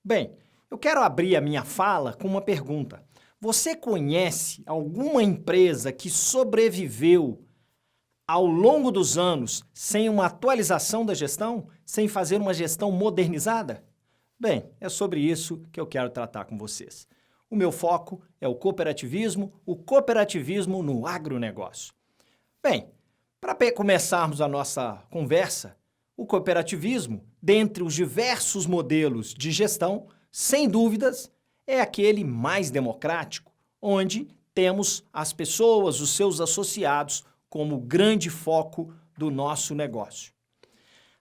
Bem, eu quero abrir a minha fala com uma pergunta. Você conhece alguma empresa que sobreviveu ao longo dos anos sem uma atualização da gestão, sem fazer uma gestão modernizada? Bem, é sobre isso que eu quero tratar com vocês. O meu foco é o cooperativismo no agronegócio. Bem, para começarmos a nossa conversa, o cooperativismo, dentre os diversos modelos de gestão, sem dúvidas, é aquele mais democrático, onde temos as pessoas, os seus associados, como grande foco do nosso negócio.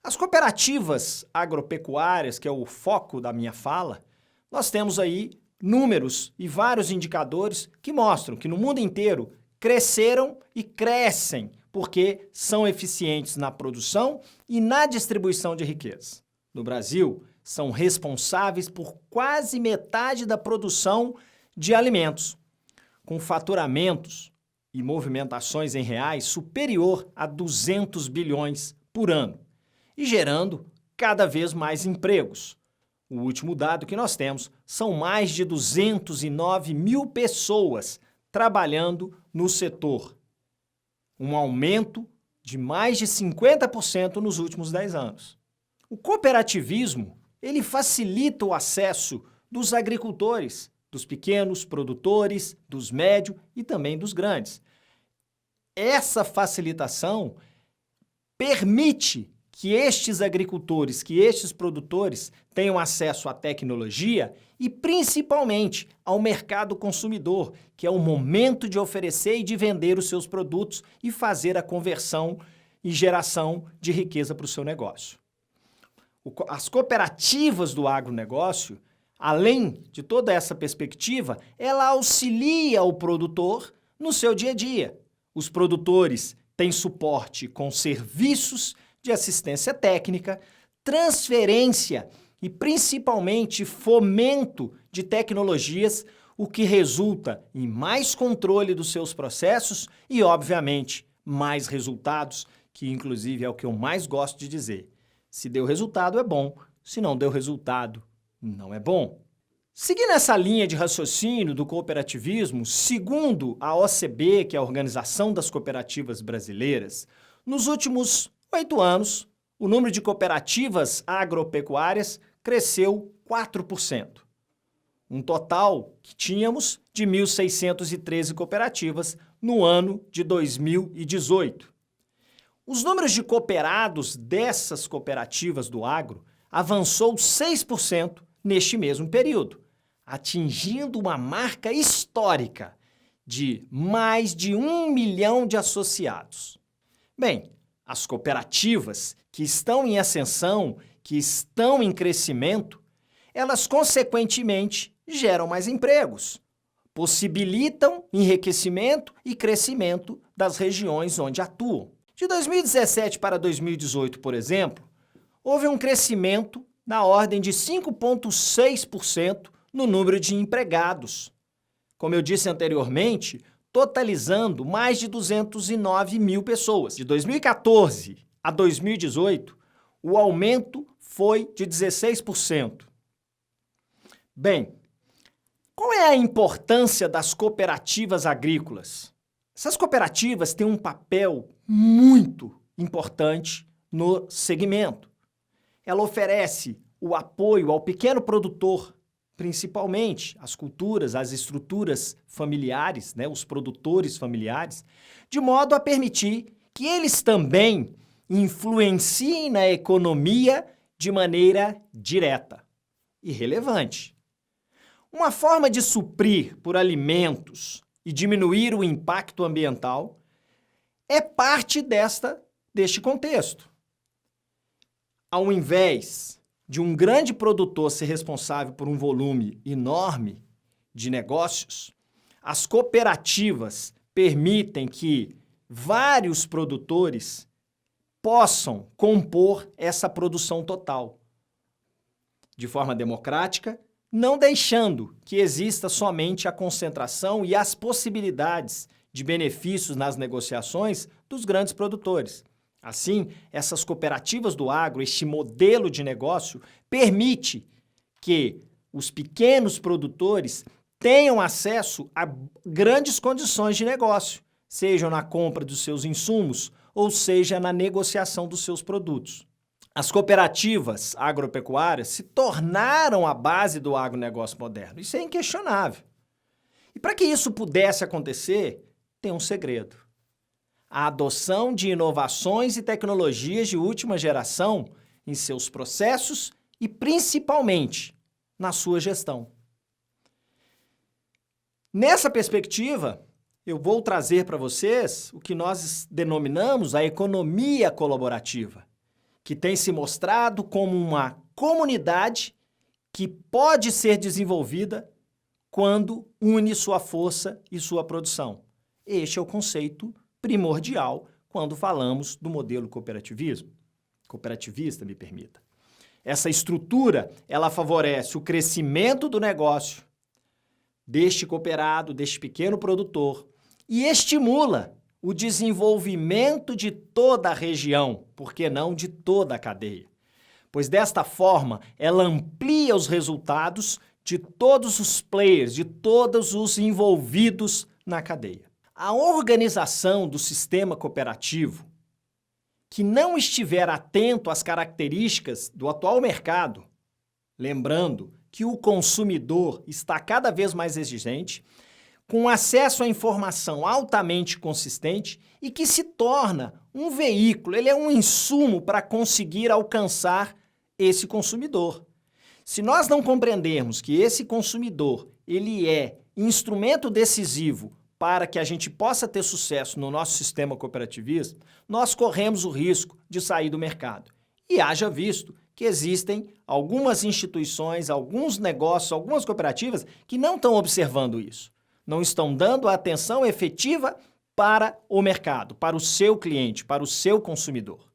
As cooperativas agropecuárias, que é o foco da minha fala, nós temos aí números e vários indicadores que mostram que no mundo inteiro cresceram e crescem porque são eficientes na produção e na distribuição de riqueza. No Brasil, são responsáveis por quase metade da produção de alimentos, com faturamentos e movimentações em reais superior a 200 bilhões por ano e gerando cada vez mais empregos. O último dado que nós temos são mais de 209 mil pessoas trabalhando no setor, um aumento de mais de 50% nos últimos 10 anos. O cooperativismo, ele facilita o acesso dos agricultores, dos pequenos produtores, dos médios e também dos grandes. Essa facilitação permite que estes agricultores, que estes produtores tenham acesso à tecnologia e principalmente ao mercado consumidor, que é o momento de oferecer e de vender os seus produtos e fazer a conversão e geração de riqueza para o seu negócio. As cooperativas do agronegócio, além de toda essa perspectiva, ela auxilia o produtor no seu dia a dia. Os produtores têm suporte com serviços de assistência técnica, transferência e principalmente fomento de tecnologias, o que resulta em mais controle dos seus processos e, obviamente, mais resultados, que inclusive é o que eu mais gosto de dizer. Se deu resultado é bom, se não deu resultado não é bom. Seguindo essa linha de raciocínio do cooperativismo, segundo a OCB, que é a Organização das Cooperativas Brasileiras, nos últimos 8 anos, o número de cooperativas agropecuárias cresceu 4%. Um total que tínhamos de 1.613 cooperativas no ano de 2018. Os números de cooperados dessas cooperativas do agro avançou 6% neste mesmo período, atingindo uma marca histórica de mais de 1 milhão de associados. Bem, as cooperativas que estão em ascensão, que estão em crescimento, elas consequentemente geram mais empregos, possibilitam enriquecimento e crescimento das regiões onde atuam. De 2017 para 2018, por exemplo, houve um crescimento na ordem de 5,6% no número de empregados. Como eu disse anteriormente, totalizando mais de 209 mil pessoas. De 2014 a 2018, o aumento foi de 16%. Bem, qual é a importância das cooperativas agrícolas? Essas cooperativas têm um papel muito importante no segmento. Ela oferece o apoio ao pequeno produtor, principalmente as culturas, as estruturas familiares, os produtores familiares, de modo a permitir que eles também influenciem na economia de maneira direta e relevante. Uma forma de suprir por alimentos e diminuir o impacto ambiental é parte deste contexto. Ao invés de um grande produtor ser responsável por um volume enorme de negócios, as cooperativas permitem que vários produtores possam compor essa produção total de forma democrática, não deixando que exista somente a concentração e as possibilidades de benefícios nas negociações dos grandes produtores. Assim, essas cooperativas do agro, este modelo de negócio, permite que os pequenos produtores tenham acesso a grandes condições de negócio, seja na compra dos seus insumos ou seja na negociação dos seus produtos. As cooperativas agropecuárias se tornaram a base do agronegócio moderno. Isso é inquestionável. E para que isso pudesse acontecer, tem um segredo. A adoção de inovações e tecnologias de última geração em seus processos e, principalmente, na sua gestão. Nessa perspectiva, eu vou trazer para vocês o que nós denominamos a economia colaborativa, que tem se mostrado como uma comunidade que pode ser desenvolvida quando une sua força e sua produção. Este é o conceito primordial quando falamos do modelo cooperativista, me permita. Essa estrutura, ela favorece o crescimento do negócio deste cooperado, deste pequeno produtor, e estimula o desenvolvimento de toda a região, por que não de toda a cadeia? Pois desta forma, ela amplia os resultados de todos os players, de todos os envolvidos na cadeia. A organização do sistema cooperativo, que não estiver atento às características do atual mercado, lembrando que o consumidor está cada vez mais exigente, com acesso à informação altamente consistente e que se torna um veículo, ele é um insumo para conseguir alcançar esse consumidor. Se nós não compreendermos que esse consumidor, ele é instrumento decisivo para que a gente possa ter sucesso no nosso sistema cooperativista, nós corremos o risco de sair do mercado. E haja visto que existem algumas instituições, alguns negócios, algumas cooperativas que não estão observando isso. Não estão dando a atenção efetiva para o mercado, para o seu cliente, para o seu consumidor.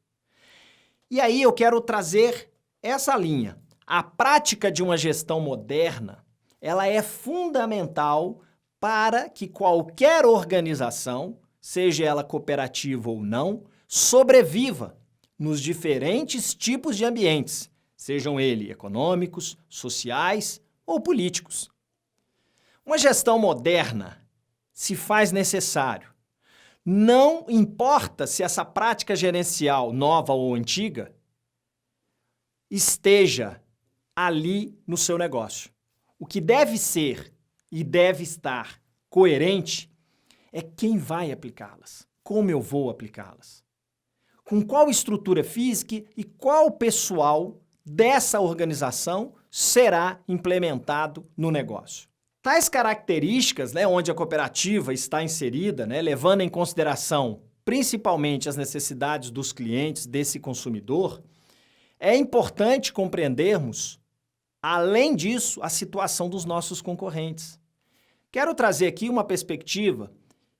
E aí eu quero trazer essa linha. A prática de uma gestão moderna, ela é fundamental para que qualquer organização, seja ela cooperativa ou não, sobreviva nos diferentes tipos de ambientes, sejam eles econômicos, sociais ou políticos. Uma gestão moderna se faz necessário. Não importa se essa prática gerencial, nova ou antiga, esteja ali no seu negócio. O que deve ser e deve estar coerente é quem vai aplicá-las, como eu vou aplicá-las, com qual estrutura física e qual pessoal dessa organização será implementado no negócio. Tais características, onde a cooperativa está inserida, levando em consideração principalmente as necessidades dos clientes, desse consumidor, é importante compreendermos, além disso, a situação dos nossos concorrentes. Quero trazer aqui uma perspectiva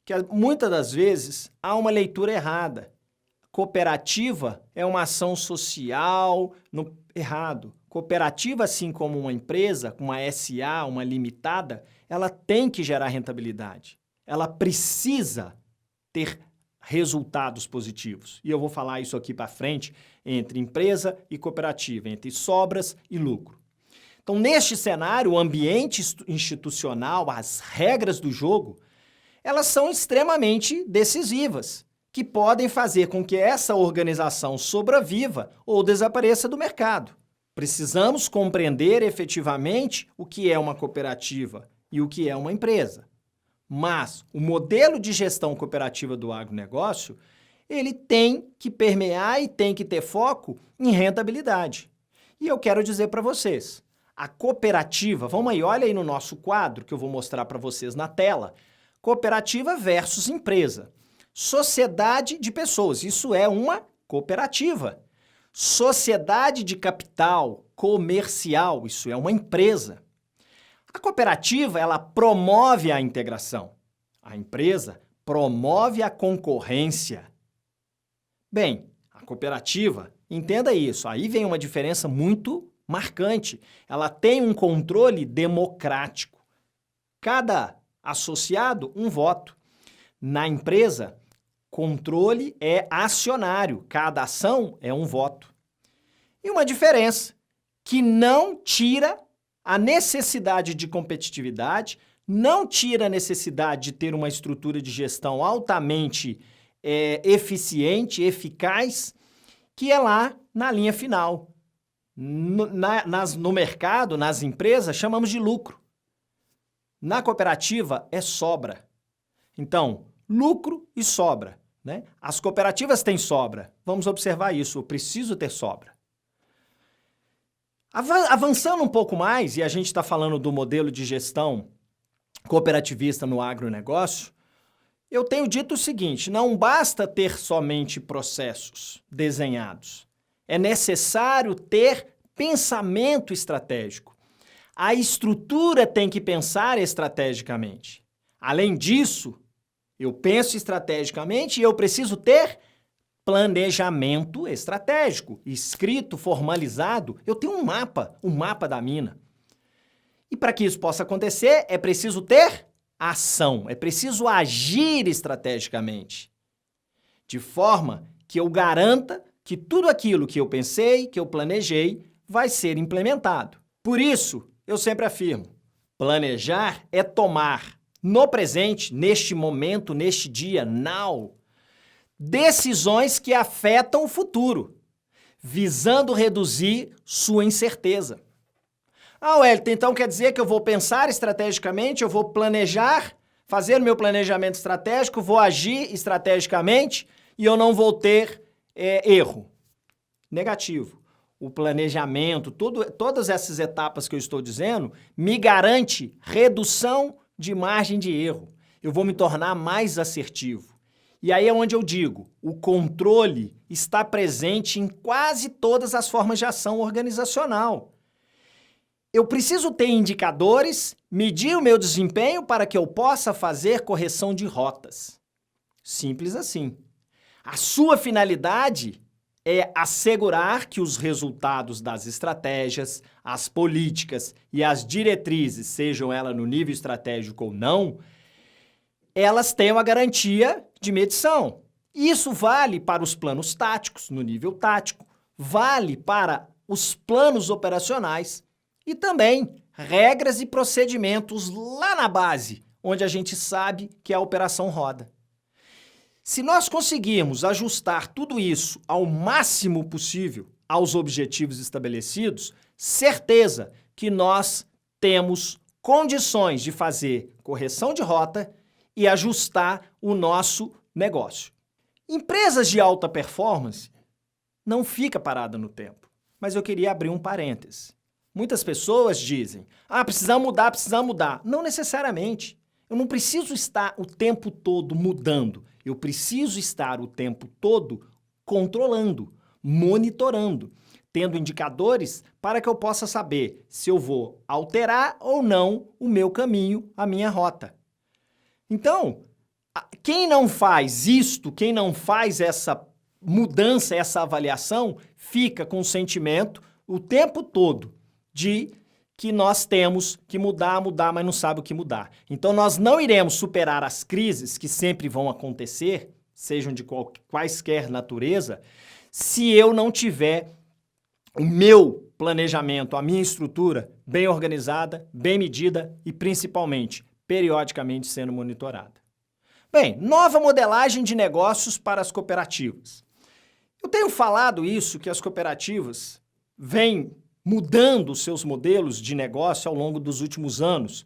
que muitas das vezes há uma leitura errada. Cooperativa é uma ação social, errado. Cooperativa, assim como uma empresa, uma SA, uma limitada, ela tem que gerar rentabilidade. Ela precisa ter resultados positivos. E eu vou falar isso aqui para frente entre empresa e cooperativa, entre sobras e lucro. Então, neste cenário, o ambiente institucional, as regras do jogo, elas são extremamente decisivas, que podem fazer com que essa organização sobreviva ou desapareça do mercado. Precisamos compreender efetivamente o que é uma cooperativa e o que é uma empresa. Mas o modelo de gestão cooperativa do agronegócio, ele tem que permear e tem que ter foco em rentabilidade. E eu quero dizer para vocês, a cooperativa, vamos aí, olha aí no nosso quadro que eu vou mostrar para vocês na tela, cooperativa versus empresa. Sociedade de pessoas, isso é uma cooperativa. Sociedade de capital comercial, isso é uma empresa. A cooperativa, ela promove a integração. A empresa promove a concorrência. Bem, a cooperativa, entenda isso, aí vem uma diferença muito marcante. Ela tem um controle democrático. Cada associado, um voto. Na empresa, controle é acionário, cada ação é um voto. E uma diferença que não tira a necessidade de competitividade, não tira a necessidade de ter uma estrutura de gestão altamente eficiente, eficaz, que é lá na linha final. No mercado, nas empresas, chamamos de lucro. Na cooperativa é sobra. Então, lucro e sobra, né? As cooperativas têm sobra. Vamos observar isso, eu preciso ter sobra. Avançando um pouco mais, e a gente está falando do modelo de gestão cooperativista no agronegócio, eu tenho dito o seguinte, não basta ter somente processos desenhados. É necessário ter pensamento estratégico. A estrutura tem que pensar estrategicamente. Além disso, eu penso estrategicamente e eu preciso ter planejamento estratégico, escrito, formalizado. Eu tenho um mapa da mina. E para que isso possa acontecer, é preciso ter ação, é preciso agir estrategicamente, de forma que eu garanta que tudo aquilo que eu pensei, que eu planejei, vai ser implementado. Por isso, eu sempre afirmo, planejar é tomar no presente, neste momento, neste dia, now, decisões que afetam o futuro, visando reduzir sua incerteza. Wellington, então quer dizer que eu vou pensar estrategicamente, eu vou planejar, fazer o meu planejamento estratégico, vou agir estrategicamente e eu não vou ter erro. Negativo. O planejamento, todas essas etapas que eu estou dizendo, me garante redução de margem de erro. Eu vou me tornar mais assertivo. E aí é onde eu digo, o controle está presente em quase todas as formas de ação organizacional. Eu preciso ter indicadores, medir o meu desempenho para que eu possa fazer correção de rotas. Simples assim. A sua finalidade é assegurar que os resultados das estratégias, as políticas e as diretrizes, sejam elas no nível estratégico ou não, elas tenham a garantia de medição. Isso vale para os planos táticos, no nível tático, vale para os planos operacionais e também regras e procedimentos lá na base, onde a gente sabe que a operação roda. Se nós conseguirmos ajustar tudo isso ao máximo possível aos objetivos estabelecidos, certeza que nós temos condições de fazer correção de rota e ajustar o nosso negócio. Empresas de alta performance não fica parada no tempo, mas eu queria abrir um parêntese. Muitas pessoas dizem, precisamos mudar. Não necessariamente. Eu não preciso estar o tempo todo mudando. Eu preciso estar o tempo todo controlando, monitorando, tendo indicadores para que eu possa saber se eu vou alterar ou não o meu caminho, a minha rota. Então, quem não faz isto, quem não faz essa mudança, essa avaliação, fica com o sentimento o tempo todo de que nós temos que mudar, mas não sabe o que mudar. Então, nós não iremos superar as crises que sempre vão acontecer, sejam de quaisquer natureza, se eu não tiver o meu planejamento, a minha estrutura bem organizada, bem medida e, principalmente, periodicamente sendo monitorada. Bem, nova modelagem de negócios para as cooperativas. Eu tenho falado isso, que as cooperativas vêm mudando seus modelos de negócio ao longo dos últimos anos,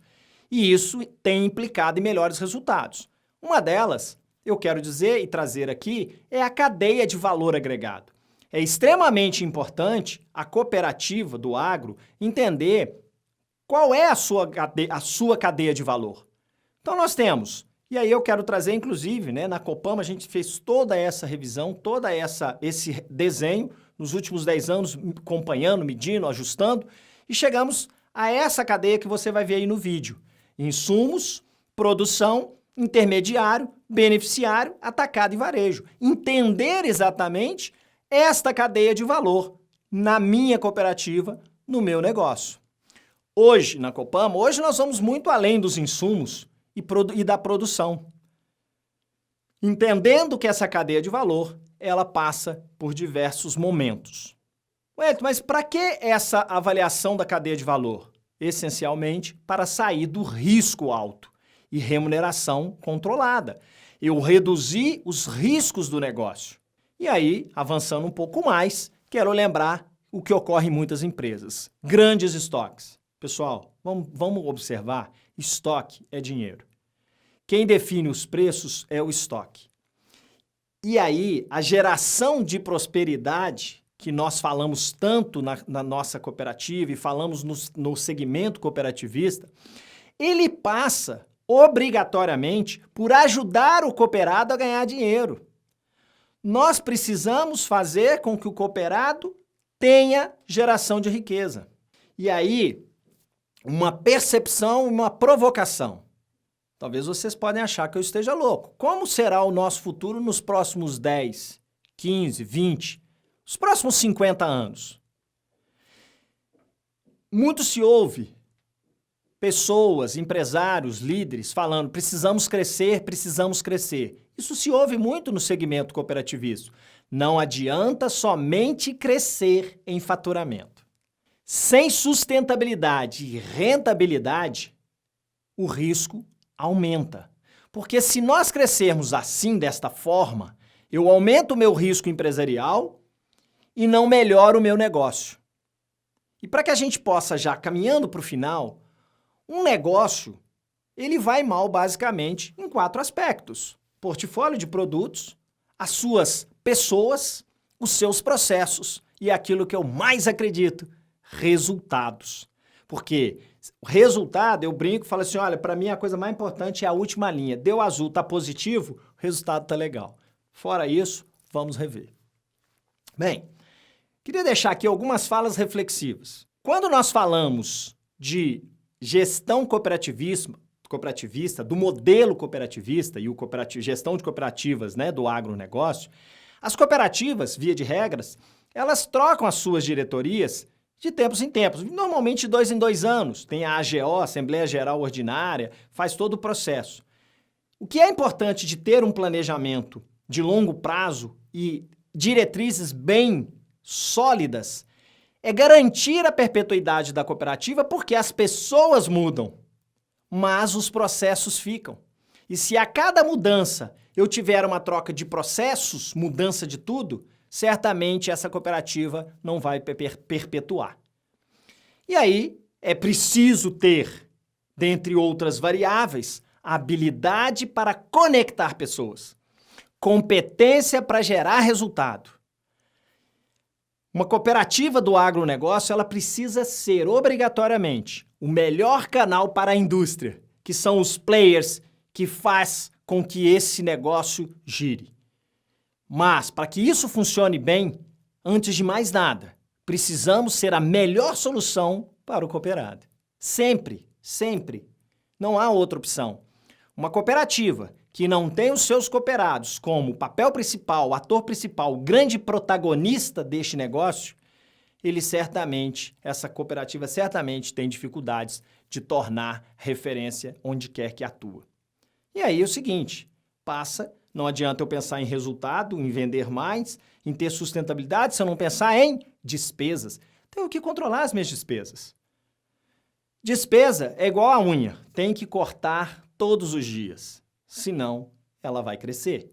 e isso tem implicado em melhores resultados. Uma delas, eu quero dizer e trazer aqui, é a cadeia de valor agregado. É extremamente importante a cooperativa do agro entender qual é a sua cadeia de valor. Então nós temos, e aí eu quero trazer inclusive, na Copama a gente fez toda essa revisão, esse desenho, nos últimos 10 anos, acompanhando, medindo, ajustando, e chegamos a essa cadeia que você vai ver aí no vídeo. Insumos, produção, intermediário, beneficiário, atacado e varejo. Entender exatamente esta cadeia de valor na minha cooperativa, no meu negócio. Hoje, na Copama, nós vamos muito além dos insumos e da produção. Entendendo que essa cadeia de valor ela passa por diversos momentos. Mas para que essa avaliação da cadeia de valor? essencialmente para sair do risco alto e remuneração controlada. Eu reduzi os riscos do negócio. E aí, avançando um pouco mais, quero lembrar o que ocorre em muitas empresas. Grandes estoques. Pessoal, vamos observar, estoque é dinheiro. Quem define os preços é o estoque. E aí, a geração de prosperidade, que nós falamos tanto na nossa cooperativa e falamos no segmento cooperativista, ele passa obrigatoriamente por ajudar o cooperado a ganhar dinheiro. Nós precisamos fazer com que o cooperado tenha geração de riqueza. E aí, uma percepção, uma provocação. Talvez vocês podem achar que eu esteja louco. Como será o nosso futuro nos próximos 10, 15, 20, os próximos 50 anos? Muito se ouve pessoas, empresários, líderes falando precisamos crescer, precisamos crescer. Isso se ouve muito no segmento cooperativista. Não adianta somente crescer em faturamento. Sem sustentabilidade e rentabilidade, o risco aumenta. Porque se nós crescermos assim, desta forma, eu aumento o meu risco empresarial e não melhoro o meu negócio. E para que a gente possa, já caminhando para o final, um negócio, ele vai mal basicamente em 4 aspectos. Portfólio de produtos, as suas pessoas, os seus processos e aquilo que eu mais acredito, resultados. Porque o resultado, eu brinco e falo assim, olha, para mim a coisa mais importante é a última linha. Deu azul, tá positivo, o resultado tá legal. Fora isso, vamos rever. Bem, queria deixar aqui algumas falas reflexivas. Quando nós falamos de gestão cooperativista, do modelo cooperativista e gestão de cooperativas, né, do agronegócio, as cooperativas, via de regras, elas trocam as suas diretorias de tempos em tempos, normalmente de 2 em 2 anos. Tem a AGO, Assembleia Geral Ordinária, faz todo o processo. O que é importante de ter um planejamento de longo prazo e diretrizes bem sólidas é garantir a perpetuidade da cooperativa porque as pessoas mudam, mas os processos ficam. E se a cada mudança eu tiver uma troca de processos, mudança de tudo, certamente essa cooperativa não vai perpetuar. E aí é preciso ter, dentre outras variáveis, a habilidade para conectar pessoas, competência para gerar resultado. Uma cooperativa do agronegócio, ela precisa ser obrigatoriamente o melhor canal para a indústria, que são os players que faz com que esse negócio gire. Mas, para que isso funcione bem, antes de mais nada, precisamos ser a melhor solução para o cooperado. Sempre, sempre. Não há outra opção. Uma cooperativa que não tem os seus cooperados como papel principal, ator principal, grande protagonista deste negócio, essa cooperativa certamente tem dificuldades de tornar referência onde quer que atua. E aí é o seguinte, não adianta eu pensar em resultado, em vender mais, em ter sustentabilidade, se eu não pensar em despesas. Tenho que controlar as minhas despesas. Despesa é igual a unha, tem que cortar todos os dias, senão ela vai crescer.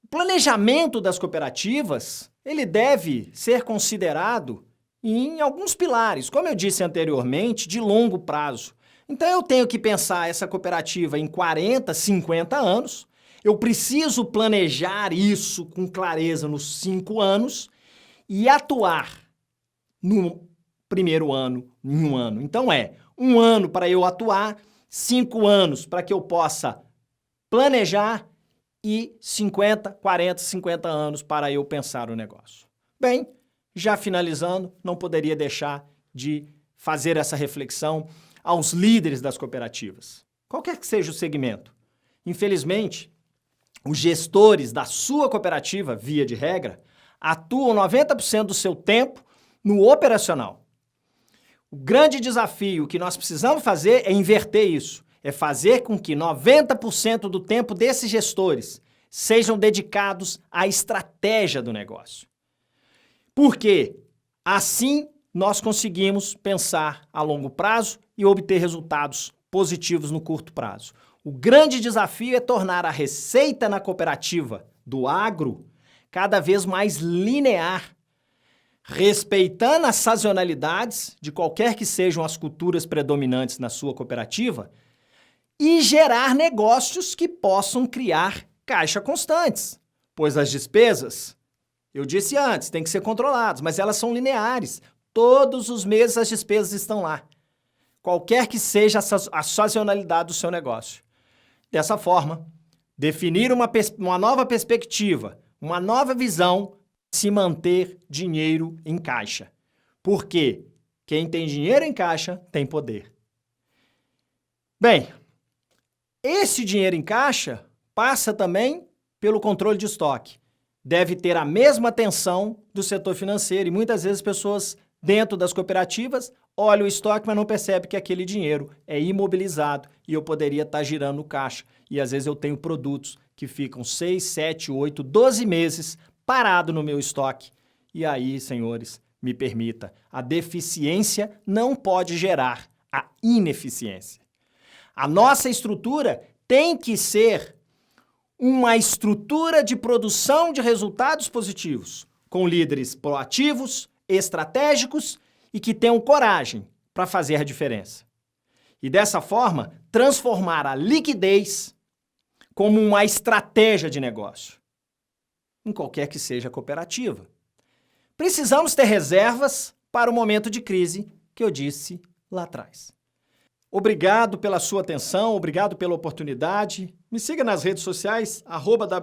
O planejamento das cooperativas, ele deve ser considerado em alguns pilares, como eu disse anteriormente, de longo prazo. Então eu tenho que pensar essa cooperativa em 40, 50 anos, eu preciso planejar isso com clareza nos 5 anos e atuar no primeiro ano, em 1 ano. Então 1 ano para eu atuar, 5 anos para que eu possa planejar e 50, 40, 50 anos para eu pensar o negócio. Bem, já finalizando, não poderia deixar de fazer essa reflexão aos líderes das cooperativas, qualquer que seja o segmento. Infelizmente, os gestores da sua cooperativa, via de regra, atuam 90% do seu tempo no operacional. O grande desafio que nós precisamos fazer é inverter isso, é fazer com que 90% do tempo desses gestores sejam dedicados à estratégia do negócio. Porque assim nós conseguimos pensar a longo prazo e obter resultados positivos no curto prazo. O grande desafio é tornar a receita na cooperativa do agro cada vez mais linear, respeitando as sazonalidades de qualquer que sejam as culturas predominantes na sua cooperativa e gerar negócios que possam criar caixa constantes, pois as despesas, eu disse antes, têm que ser controladas, mas elas são lineares. Todos os meses as despesas estão lá, qualquer que seja a sazonalidade do seu negócio. Dessa forma, definir uma nova perspectiva, uma nova visão, se manter dinheiro em caixa. Porque quem tem dinheiro em caixa tem poder. Bem, esse dinheiro em caixa passa também pelo controle de estoque. Deve ter a mesma atenção do setor financeiro e muitas vezes pessoas dentro das cooperativas olham o estoque, mas não percebem que aquele dinheiro é imobilizado e eu poderia estar girando no caixa. E às vezes eu tenho produtos que ficam 6, 7, 8, 12 meses parado no meu estoque. E aí, senhores, me permita, a deficiência não pode gerar a ineficiência. A nossa estrutura tem que ser uma estrutura de produção de resultados positivos, com líderes proativos, estratégicos e que tenham coragem para fazer a diferença. E dessa forma, transformar a liquidez como uma estratégia de negócio, em qualquer que seja a cooperativa. Precisamos ter reservas para o momento de crise que eu disse lá atrás. Obrigado pela sua atenção, obrigado pela oportunidade. Me siga nas redes sociais,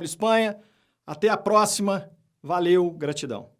@wespanha. Até a próxima. Valeu, gratidão.